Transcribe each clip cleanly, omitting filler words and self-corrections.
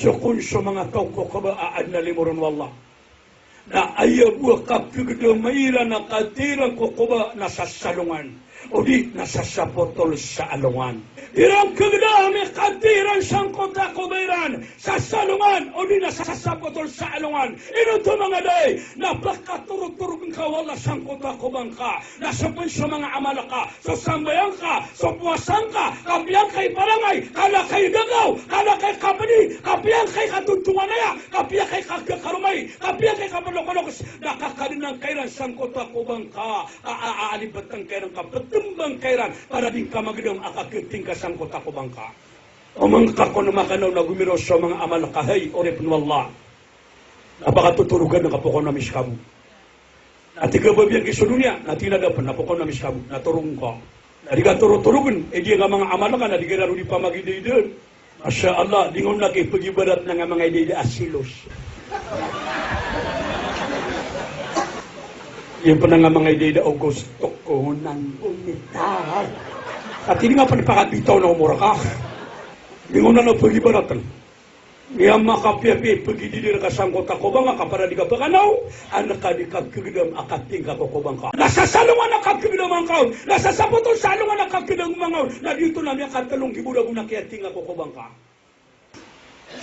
Sukun sa mga tao ko kabaan na limuron wallah. Na ayaw kakagdamayra na katirang ko kuba nasa salungan. O di nasasapotol sa alungan. Irang kagdami katirang sangkot ako bayran sa salungan. O di nasasapotol sa alungan. Ino to mga day, napakaturog-turog ka wala sangkot ako bangka. Nasapun sa mga amal ka, so sambayan ka, so puwasan ka, kapiyang kay palangay, kala kay gagaw, kala kay kapani, kapiyang kay katuntungan na ya, kapiyang kay kagkakarumay, kapiyang kay kapalokolokos, nakakarinang kairan sangkot ako bangka, aalibat ang kairan kapatumbang kairan, para din ka magdang akakiting ka sangkot ako bangka. O mangka ko na makanaw na gumiro sa mga amal kahay, o repnwallah, napakatuturugan na kapoko na miskamu. Nati kababiyang iso dunia, nati nadapan, napoko na miskamu, naturong ka. Nadi ka turu-turugan, di nga mga amal ka, nadi ka naru di pamagidaidan. Masya Allah, di nga nakipagibarat na nga mga ide asilos. Yung pa na nga mga ide Augusto ko ng unitar. At hindi nga pa napakabitaw na umura ka. Di nga na napagibaratan. Niya makapiapi pagididir ka sangkot ako bang ka para di ka pakanaw, anak ka di kagkagdam akating ka kokobang ka. Nasasalungan na kagkagdam ang kaon, nasasapotol salungan na kagkagdam mangaw, na dito na miya katalong gibudag na kiating ka kokobang ka.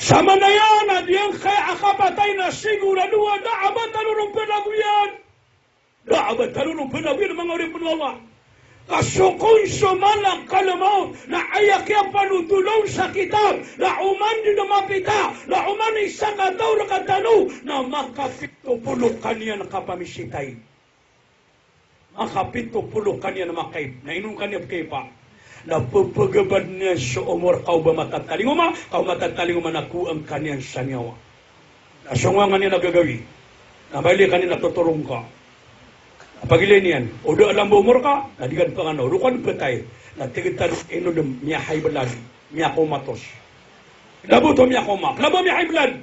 Sama na yan, na diyang kaya akapatay na siguraduan na abad talunong pinaguyan. Na abad talunong pinaguyan mga ulit punwawa. Kasukun sumalang kalamaw na ayak yung panutulong sa kitab na uman din na mapita na uman isang ataw na katano na makapito pulok kanya na kapamisitay. Makapito pulok kanya na makaip na inong kanya pa na pupagabad niya sa umor kau ba matataling uma kau matataling uma naku ang kanyang sanyawa. Nasungangan niya nagagawi na bali kanya natuturong ka. Pagilin yan, udah alam umur ka, nadigan pa nga na, urukan patay, natigitan ino dem miyahay balad, miyako matos. Labo to miyako mak, labo miyahay balad.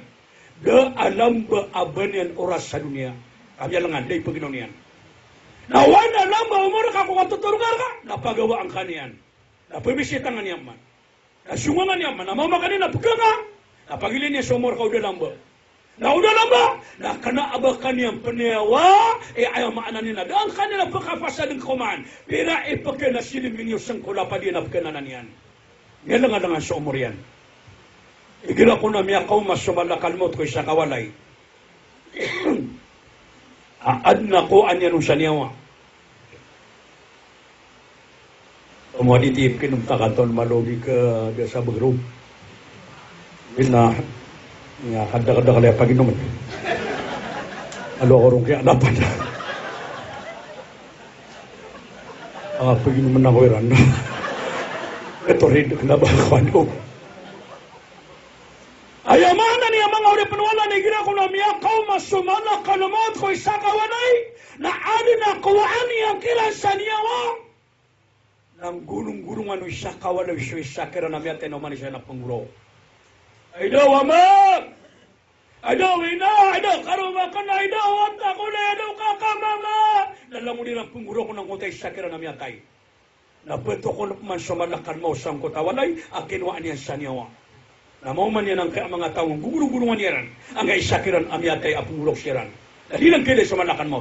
Da alam ba aban yan oras sa dunia, kami alangan, day paginon yan. Nawan alam ba umur ka kung katuturugar ka, napagawa ang kaniyan. Napabisitan nga niyan man. Nasungangan niyan man, namamakanin na pagka nga, napagilin niya sa umur ka udah alam ba. Na udah lama, na kana abakan yang penewa, ayaw maanan nila. Daan kanila pagkapasa ng kuman, pira ipagkana silim ninyo sang kulapa din apkananan yan. Yan lang nga sa umur yan. Igira ko na miya kaw mas sumalakan mo ko sa kawalay. Aad na ko anyan sa niyawa. Umaditip kinumtakaton malugi ka sa bagro. Bina, ya, kada-kada kali pagi naman. Alo orang kaya dapat. Pagi naman ako iran. Ito rin kalabakan ko. Ayamana niya mga uri panwala ni gira ko na miya kaw masumana kalamot ko isa kawanay na adi na kuwaan niya kilan sa niyawa. Nang gulong-gulungan isa kawanay isa kira na miya tenoman siya na pangulo. Aido amak, aido ina, aido karumakan na aido wanta ko na aido kakamama. Dalam mo din ang pungguro ko ng kutay sakira na miyatay. Napeto ko man sumalakan mo sang kutawalay, akinwaan niya sa niyawa. Namauman niya ng mga taong gugulong-gulungan niya ang isakiran amiyatay apungulok siran. Dahil ang kailan sumalakan mo.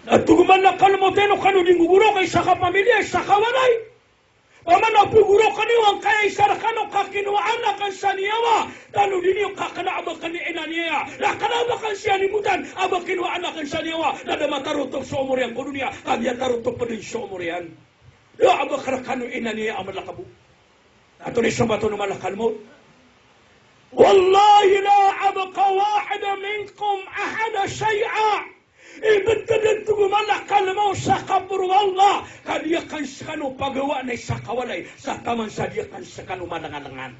At tuguman na kalmo teno kanuding guguro kay sa kapamilya, sa kawalay. Paman na puguro kaniyo ang kaya isarakano kakinuaan na kan sa niyawa. Tano din yung kakanaabakan ni ina niya. Nakanaabakan siya ni Mutan. Abakinuaan na kan sa niyawa. Nada matarutok sa umur yan. Kuno niya, kagya tarutok pa din sa umur yan. Ya abakarakano ina niya ang malakabu. Ato ni sumato na malakal mo. Wallahi la abaka wahida minkum ahada syai'a. Ibigkadan tugumalakal mo sa kaburo Allah. Kadiyakan sa kano pagawa na sa kawalay. Sa taman sa diyakan sa kano malangalangan.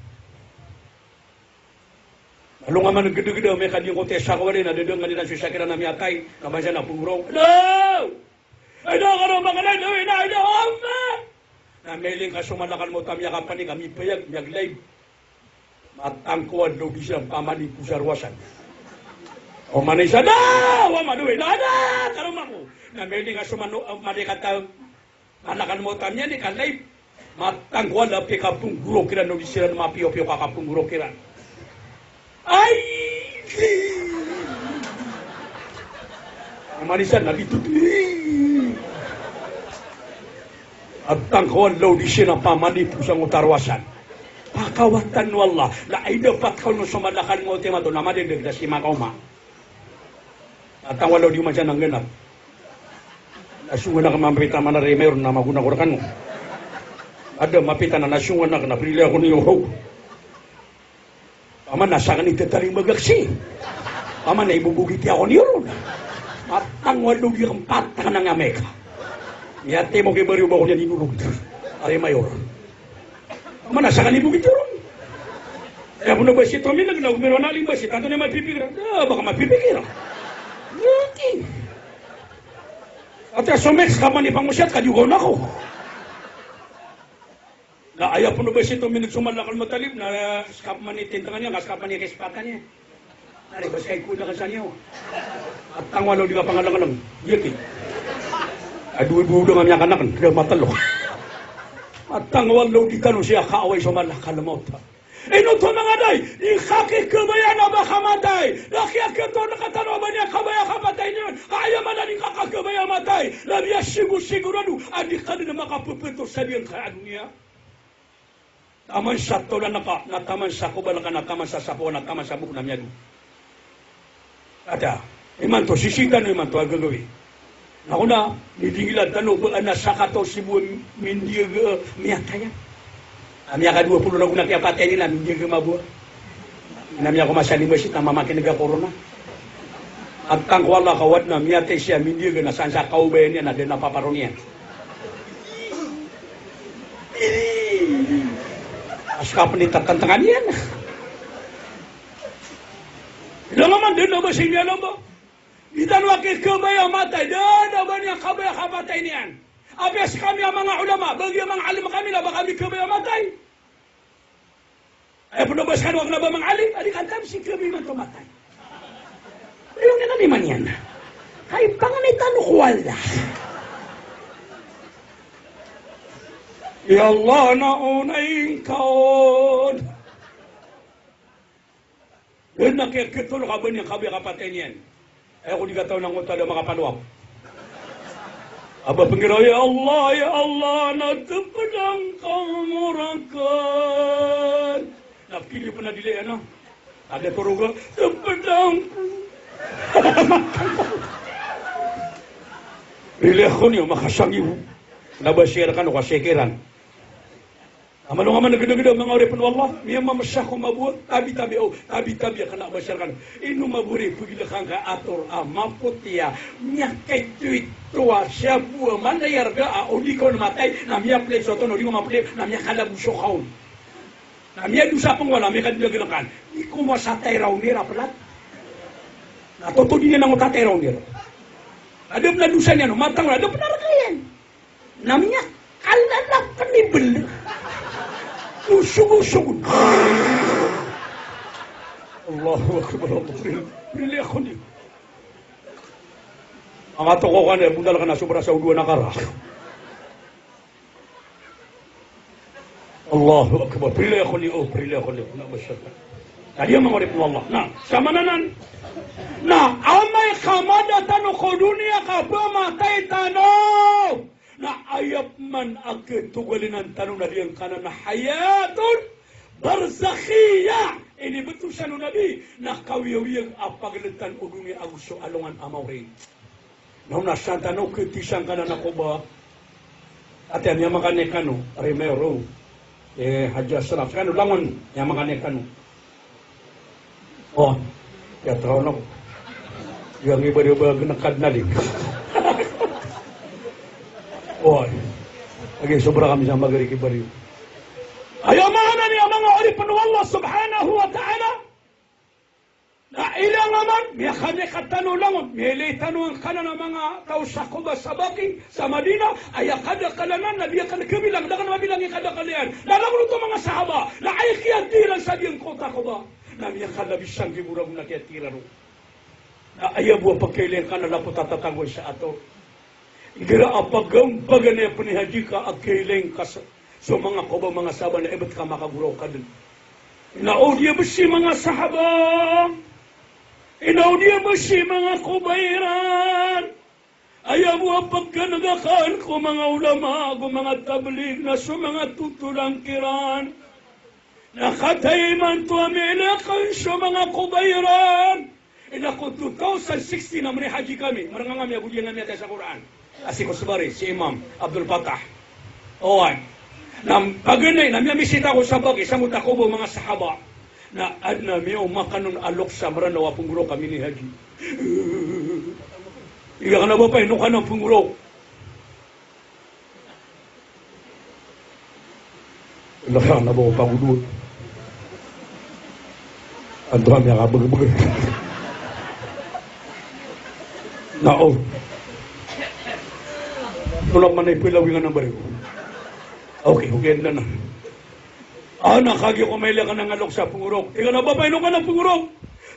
Lalu nga man naggida-gida, may kanyang kote sa kawalay na dadang nga nila sa sakira na miyatay. Naman siya na pungurong. No! Ay na ka naman mga nalawin na ay na amma! Na mailing ka sumalakal mo tamya ka pa ni kami payag, miyag live. Matangkuan daw di siya pamali po sa ruwasan. O manay siya, na! Wa manuwi, na! Karong ako. Na meron nga sumanikata, manakan mo tamya ni kanay, matangkuan na pikapong guro kiran, no di sila na mapiyo-piyo kakapong guro kiran. Ay! Manisan na dito. At tangkawan law di siya ng pamanip sa utarwasan. Pakawatan wallah. La ay dapat ka no sumalakan mo tema to naman din na si Makauma. At ang walaw di man siya nang ganap. Nasungan na ka mampita man na remer na maguna-kurakan mo. Ada mapita na nasungan na ka napili ako niyo ho. Paman nasa ka ni tataling magaksi. Paman na ibubugiti ako niyo ron. At ang walaw di kang patang ng Amerika. Yate mo kay bariw ba ko niya ninulog. Ari mayor. Paman nasa ka ni bugiti ron. Kaya po na ba si Tommy naglaw, meron na aling ba si tanto niya mapipigiran? Baka mapipigiran. Yate. At sumex ka man ipangusyat, kadyugaw na ko. Na ayaw po na ba si Tommy nagsumalakal matalib na skap man itintangan niya, skap man ikispatan niya. Naribas kay kuda ka sa niyo. At ang walaw di ka pangalang-alang. Yati. Aduwi-budo nga niya kanakan, kaya matalo. At ang walaw di ka no siya kaaway sumalakal na mauta. Ino to mga day, ikakik kabaya na ba kamatay? Nakiyak ito nakatano ba niya kabaya kamatay niya? Kaya man na ni kakakabaya matay. Labiya sigurado, adik ka na makapupito sa biyang kaya niya. Taman sa to na nataman sa kubala ka, nataman sa sapo, nataman sa buko na miyado. Ada, iman to, sisikan iman to, agagawi. Ako na, nidingilan tanong, na sakato sibu mindiyaga miyakaya. Amya ka 20 na guna kaya patay nila, hindi ka mabuha. Namya ko masali mo siya, mamakin nga corona. At tang wala kawad na, miyate siya, hindi ka nasan sa kaubayan niya, na din napaparoon niya. Aska pa nitatantangan yan. Ilang naman din na ba siya niya lang ba? Itan wakil kabaya matay, dada ba niya kabaya kapatay niyan? Abes kami ang mga ulama, bagi ang mga alim kami na baka kami kabaya matay. Ay punabas ka na ba mga alim? Adik antam si kami man tumatay. Pero nga naman yan. Kay panganitan ko wala. Ya Allah na unayin kaon. Yan nakikitulo ka ba niya kabaya kapatay niyan? Ay ako di ka tao ng utala mga panuwak. Aba pengira ya Allah, nagtapadang kamurakan. Napili pa na dili, ano? Ada turuga, tapadang. Pili ako niyo, makasangiw. Nabasir ka no, kasikiran. Amalo nga man nagdagdag mga oripon wallah, miya mamasya ko mabuhat, tabi-tabi ka na basir ka no. Ino maburi, pagilakang ka ator, maputya, miya kay tuwa, siya buwa, manayar ka, o di ko namatay, na miya play soto, no di ko maplay, na miya kalabusyo kaon. Na miya dusapang wala, miya kadilaglakan, di ko masatay raw nira pelat. Natutuli niya nang utatay raw nira. Adap na dusa niya, no, matang na, adap na rakayan. Na miya kalalap panibel. Usug-usug. Allahu Akbar. Pili ako niyo. Ang ato ko kanil, punta lang ka na sobra sa uduan na kara. Allahu Akbar. Pili ako niyo. Kaya mga rip Allah. Na, sama nanan. Na, amay kamadatan ko dunia ka pamatay tanong. Na ayap man agad tugalinan tanong na diyan kana na hayatun barzakhiya. Ini betul sa Nabi na kawiyawiyang apagalitan udungi aguso alungan amaw rin. Nung nasan tanong kitisang kana na ko ba? At yan yung makane kano, remero, hadya sarap. Kano langon, yung makane kano. Oh, kaya tao na ko. Yung iba-iba nakad na din. Oy, lagi sobra kami sa magari-kibari. Ayaw mahana niya mga oripon Allah subhanahu wa ta'ala. Na ilang naman, may kanya katanulangon, may litanong ka na ng mga tao sa Kuba sa Baki, sa Madina, ay kada kalanan, na diya ka na kabilang, na ka na mabilang yung kada kalian. Nalaman ito mga sahaba, na ay kiyatiran sa diyang kota Kuba, na miya ka labisang giburang na kiyatiran. Na ayaw buwa pagkailan ka na lapot tatatangoy sa ato. Gira apagam bagane panihaji ka agkailing ka so mga ko ba mga saban na ibat ka makaguraw ka din. Inao dia besi mga sahabat. Inao dia besi mga kubairan. Ayaw mo ang pagkanagakaan ko mga ulama, ko mga tablig na so mga tutulangkiran. Nakatayman to amelakan so mga kubairan. Inako 2016 na haji kami. Marang kami ako diyan namin sa Quran. Asi ko sabari, si Imam Abdul Fattah. Oy. Nam paganay na misita ko sa bagay sa mutakubo mga sahaba na adna miyo makanon alok sa maranawa pungguro kami ni haji. Iga ka na ba pa ino ka ng pungguro? Laka na ba ko pangudod? Ang dami ang kabag-bagay. Nao. Tulak man ay pilawingan ng barigo. Okay, na. Nakagi ko may ka ng alok sa pungurok. Ika na ba pa, ino ka ng pungurok?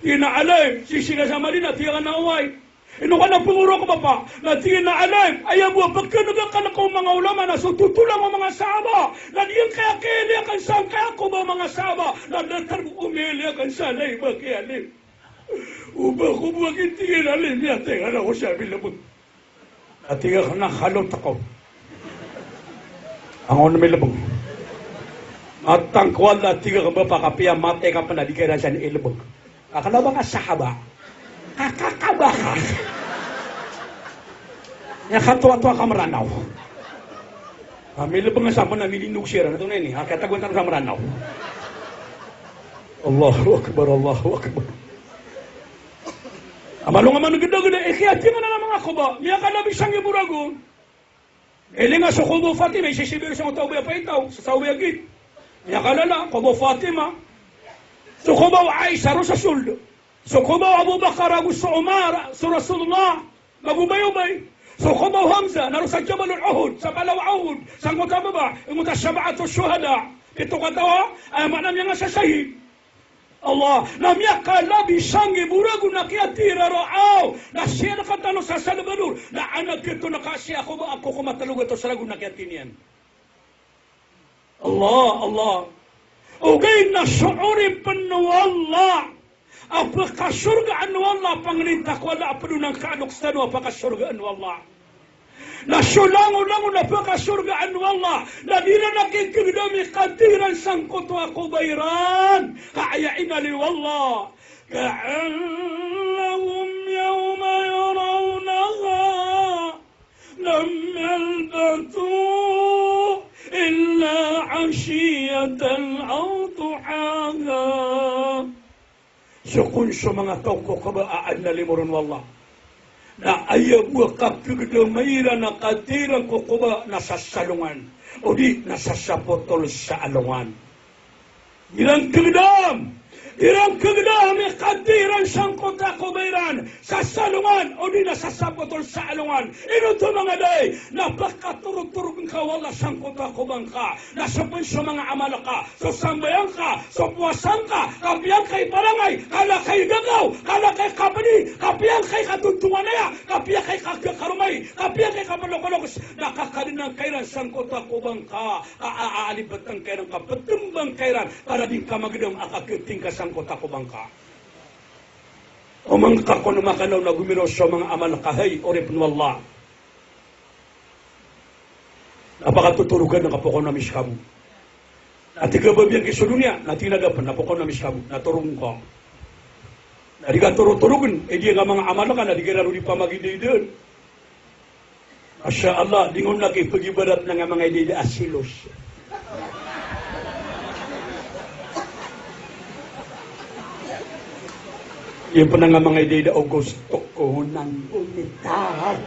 Di na alay, sisiga sa malina, tiya ka na away. Ino ka ng pungurok ba pa? Na tiya na alay, ayaw mo, pagkanugan ka na ko mga ulama na sututulang mo mga saba. Na diyan kaya kaya saan kaya ko ba mga saba? Na natar mo umiliakan sana iba kaya alim. Uba ko buwag tiya na alim niya, tiya na ko siya bilabot. At tiya ka na halot ako. Ang may labong. Matangkwal na tiga ka ba pakapiya, mate ka pa na di kaya siya ni ilabog. Akala ba ka sahaba? Kakakaba ka. Nakatuwa-tuwa ka maranaw. May labong nga sama na milinug siya. Ito na yun eh. Katagwantan ka maranaw. Allahu Akbar, Allahu Akbar. Amalo nga man ganda-ganda. Kaya di man na mga kuba. Miya ka nabi siyang iburagon. Nga sa Kubo Fatima, isisibir siya ng tawbi pa itaw, sa tawbi agit. Nakalala, Kubo Fatima. So Kubo Aisha, ro sa suldo. So Kubo Abu Bakar, sa Umar, sa Rasulullah, magubay-ubay. So Kubo Hamza, naro sa Jabal al-Uhud, sa Balaw Uhud, sa Mutababa, imuta Shaba'atu Shuhada. Ito katawa, ay manam yang sa sahih. Allah, namya kalabi sangi burago na kiyatira raaw na siya nakatano sa Salvador na anak kito nakasya ako ba ako kumatalog ito sa lago na kiyatinian. Allah. Okay na suurin panwala apakasurgaan wala panglintak wala apalunang kaanokstano apakasurgaan wala. Nasulango-lango na pagkasurgaan wala na di na nakikigdami katiran sang kutwa kubayran kaayain alin wala ka'allahum yawma yarawnaha lam yalbatu illa ashiyatan aw duhaha. So kung sa mga tao ko kabaaan na limuron wala na ayaw mo kapigdamay na katirang kukuba nasa salungan o di nasa sapotol sa alungan. Irang kagdam katiran sang kota kubayran sa salungan o di nasa sapotol sa alungan. Ino to mga day, napakaturog-turog ka wala sang kota kubang ka, nasa sa mga amal ka, so sambayan ka, so puwasan ka, kapiyan kay barangay, kala kay gagaw, kala kay kapani, kapiyan kay katuntungan na ya, kapiyan kay kakarumay, kapiyan kay kapalokolokos, nakakalinang kairan sang kota kubang ka, aalibat ang kairan ka, patimbang kairan, para din ka magdam akakiting ka sang kota kubang ka. O mga kako na makanaw na gumiro sa mga amal kahay o ripnwallah. Napakatuturugan ng kapoko na miskabu. Natigababiyang kiso dunia, natinagapan, napoko na miskabu, naturong ko. Nadiga turu-turugan, di nga mga amal ka, nadiga rin pamagididin. Masya Allah, dingon lagi pagibarat na nga mga idida asilos. Yung pa nga mga idea o gusto ko nang umitahan.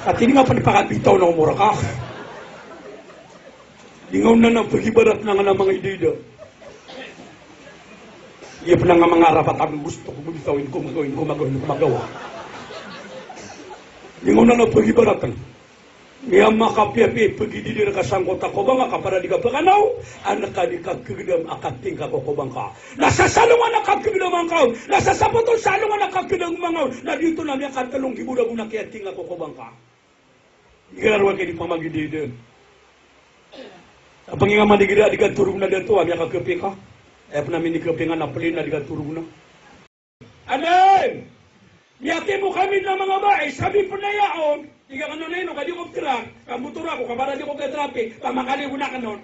At hindi nga pa nipakabitaw na umura ka. Lingaw na ng pagibarat na nga ng mga idea. Yung pa nga mga rapat ang gusto ko magitawin ko, magawa. Lingaw na ng pagibarat na. Ngayon makapiapi, pagidili na kasangkot ako ba nga para di ka pakanaw, anak ka di ka kagdam akating ka kukubang ka. Nasa salungan na kagdam ang ka, nasa sapotol salungan na kagdam mga, na dito na niya katalong gibudag na kiyating ka kukubang ka. Hindi ka naruwa kayo di pamagidili. Ang pangingaman di ka turong na dito, niya kagapi ka. namin ikapingan na pelin na digatulog na. Anan! Yati mo kami na mga bae, sabi po na yaon, tiga ka nun na kadi ko tira, kamutura ko, kabara di ko katrapi, pamakali ko na kanon.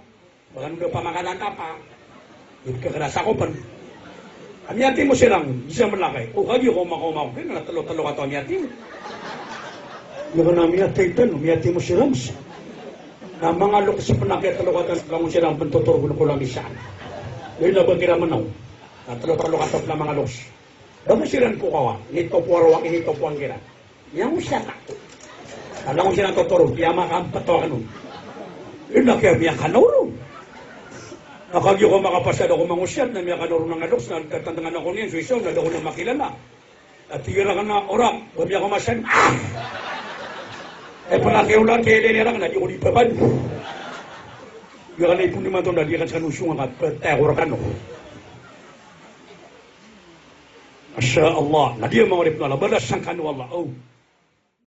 Baka nung pamakalan ka pa, yung kakarasa ko pa. Amiyati mo silang, di siya malakay. O kadi ko makumaw, kaya natalo-talo ka to amiyati mo. Yung na amiyati ito, amiyati mo silang. Na mga lok sa panakitalo-katan, kung silang pantuturo ko lang isa. Yung nabagiraman ako, natalo-talo ka to na mga loks. Dapat silang po kawa, nito po arawak, nito po ang gira. Yang siya na. Alam ko silang tuturo, yama ka ang patawa nun. Yun na kaya miyak ka naulong. Nakagyo ko makapasad ako mangusyat na miyak ka naulong ng alos, na tatandangan ako niyan, so isaw, na daw ko na makilala. At tigil ka na orak, miyak ko masan, palaki-ulang kaya nirang na di ko lipaban. Yung kanay po naman ito, na di kan sa nusyong at patayakura ka no. Masya Allah. Nadia mengarif Allah. Balas sangkan Allah. Oh.